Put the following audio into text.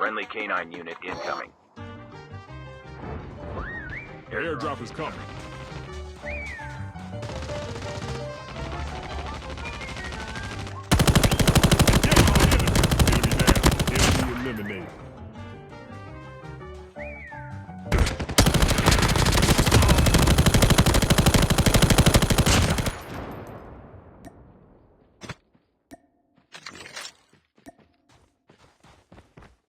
Friendly canine unit incoming. The airdrop is coming. Get on enemy. Enemy down. Enemy eliminated.